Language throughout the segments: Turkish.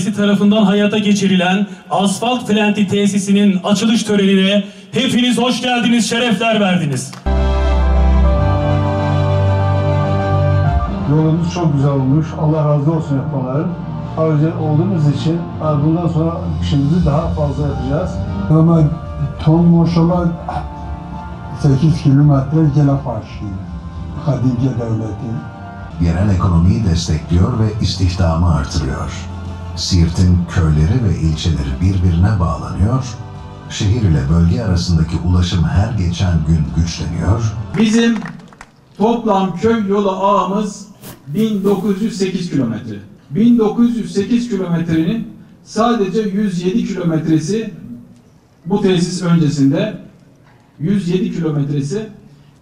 Belediyesi tarafından hayata geçirilen Asfalt Plenti tesisinin açılış törenine hepiniz hoş geldiniz, şerefler verdiniz. Yolumuz çok güzel olmuş. Allah razı olsun yapmaları. Ayrıca olduğumuz için bundan sonra işimizi daha fazla yapacağız. Ama tam maşallah 8 kilometre gele başlıyor. Kadimce devleti. Yerel ekonomiyi destekliyor ve istihdamı artırıyor. Siirt'in köyleri ve ilçeleri birbirine bağlanıyor, şehir ile bölge arasındaki ulaşım her geçen gün güçleniyor. Bizim toplam köy yolu ağımız 1908 kilometre. 1908 kilometrenin sadece 107 kilometresi bu tesis öncesinde, 107 kilometresi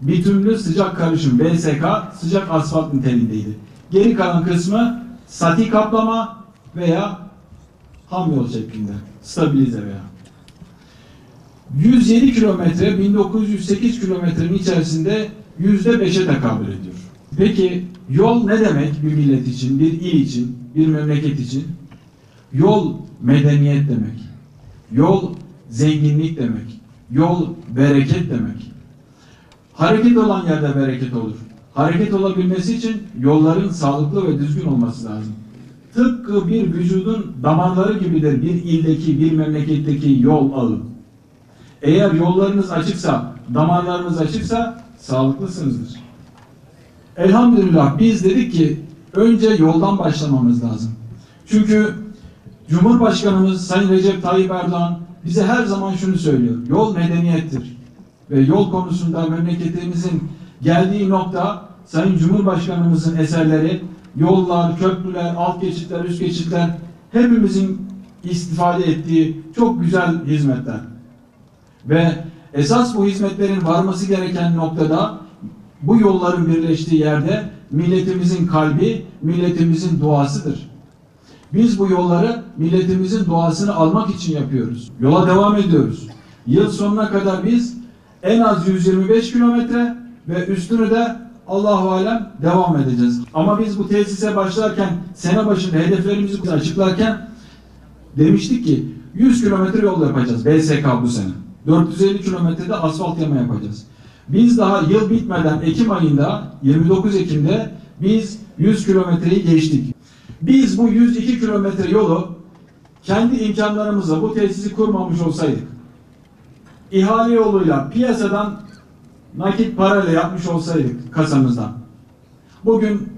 bitümlü sıcak karışım BSK sıcak asfalt niteliğindeydi. Geri kalan kısmı sati kaplama veya ham yol şeklinde, stabilize veya. 107 kilometre 1908 kilometrenin içerisinde %5'e tekabül ediyor. Peki yol ne demek bir millet için, bir il için, bir memleket için? Yol medeniyet demek. Yol zenginlik demek. Yol bereket demek. Hareket olan yerde bereket olur. Hareket olabilmesi için yolların sağlıklı ve düzgün olması lazım. Tıpkı bir vücudun damarları gibidir bir ildeki, bir memleketteki yol ağı. Eğer yollarınız açıksa, damarlarınız açıksa sağlıklısınızdır. Elhamdülillah biz dedik ki önce yoldan başlamamız lazım. Çünkü Cumhurbaşkanımız Sayın Recep Tayyip Erdoğan bize her zaman şunu söylüyor. Yol medeniyettir. Ve yol konusunda memleketimizin geldiği nokta Sayın Cumhurbaşkanımızın eserleri, yollar, köprüler, alt geçitler, üst geçitler hepimizin istifade ettiği çok güzel hizmetler. Ve esas bu hizmetlerin varması gereken noktada bu yolların birleştiği yerde milletimizin kalbi, milletimizin duasıdır. Biz bu yolları milletimizin duasını almak için yapıyoruz. Yola devam ediyoruz. Yıl sonuna kadar biz en az 125 kilometre ve üstünü de Allahu alem devam edeceğiz. Ama biz bu tesise başlarken, sene başında hedeflerimizi açıklarken demiştik ki 100 kilometre yol yapacağız BSK bu sene. 450 kilometrede asfalt yama yapacağız. Biz daha yıl bitmeden Ekim ayında, 29 Ekim'de biz 100 kilometreyi geçtik. Biz bu 102 kilometre yolu kendi imkanlarımızla bu tesisi kurmamış olsaydık, ihale yoluyla piyasadan nakit parayla yapmış olsaydık kasamızdan, bugün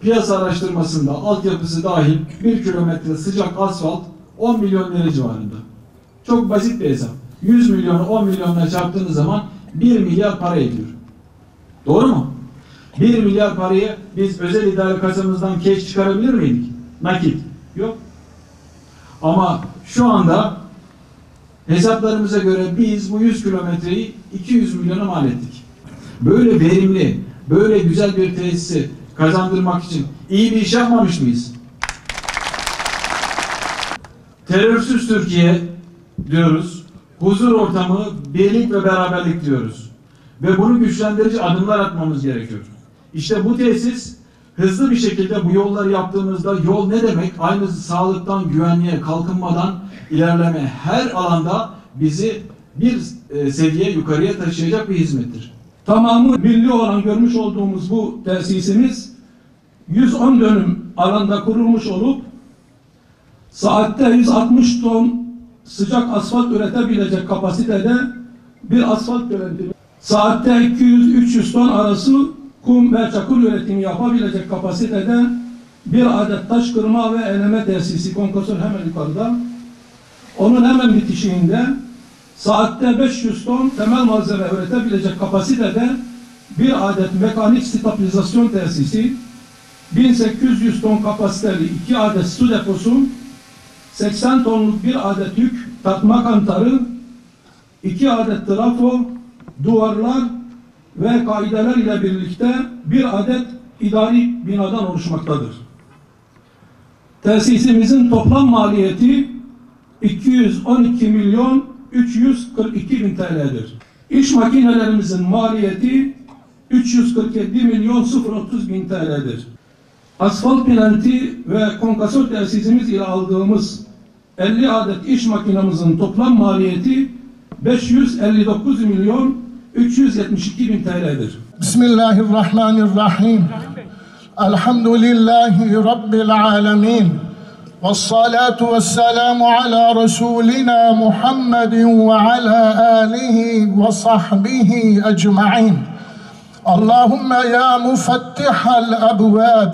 piyasa araştırmasında altyapısı dahil 1 kilometre sıcak asfalt 10 milyon lira civarında. Çok basit bir hesap. 100 milyonu 10 milyonla çarptığınız zaman 1 milyar para ediyor. Doğru mu? 1 milyar parayı biz özel idare kasamızdan keş çıkarabilir miydik? Nakit. Yok. Ama şu anda hesaplarımıza göre biz bu 100 kilometreyi 200 milyona mal ettik. Böyle verimli, böyle güzel bir tesisi kazandırmak için iyi bir iş yapmamış mıyız? Terörsüz Türkiye diyoruz. Huzur ortamı, birlik ve beraberlik diyoruz. Ve bunu güçlendirici adımlar atmamız gerekiyor. İşte bu tesis hızlı bir şekilde bu yolları yaptığımızda yol ne demek? Aynı sağlıktan, güvenliğe, kalkınmadan ilerleme her alanda bizi bir seviye yukarıya taşıyacak bir hizmettir. Tamamı milli olan görmüş olduğumuz bu tesisimiz 110 dönüm alanda kurulmuş olup saatte 160 ton sıcak asfalt üretebilecek kapasitede bir asfalt üretimi. Saatte 200-300 ton arası kum ve çakıl üretimi yapabilecek kapasitede bir adet taş kırma ve eleme tesisi, konkosör hemen yukarıda. Onun hemen bitişiğinde saatte 500 ton temel malzeme üretebilecek kapasitede bir adet mekanik stabilizasyon tesisi, 1800 ton kapasiteli 2 adet su deposu, 80 tonluk bir adet yük takma kantarı, 2 adet trafo, duvarlar ve kaideler ile birlikte bir adet idari binadan oluşmaktadır. Tesisimizin toplam maliyeti 212 milyon 342 bin TL'dir. İş makinelerimizin maliyeti 347 milyon 030 bin TL'dir. Asfalt plenti ve konkasör tesisimiz ile aldığımız 50 adet iş makinamızın toplam maliyeti 559.372.000 TL'dir. Bismillahirrahmanirrahim. Elhamdülillahi Rabbil alemin. Vessalatu vesselamu ala Resulina Muhammedin ve ala alihi ve sahbihi ecma'in. Allahümme ya mufattihal ebvab,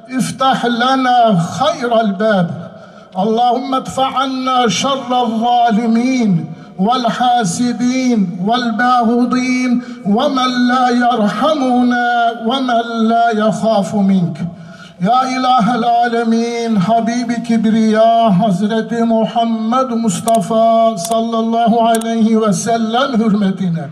iftah lana hayral bab. Allahümme edfa anna şerrel zalimin vel hasidin vel bağudin ve men la yerhamuna ve men la yekhafu mink. Ya ilahel alemin, Habibi Kibriya Hazreti Muhammed Mustafa sallallahu aleyhi ve sellem hürmetine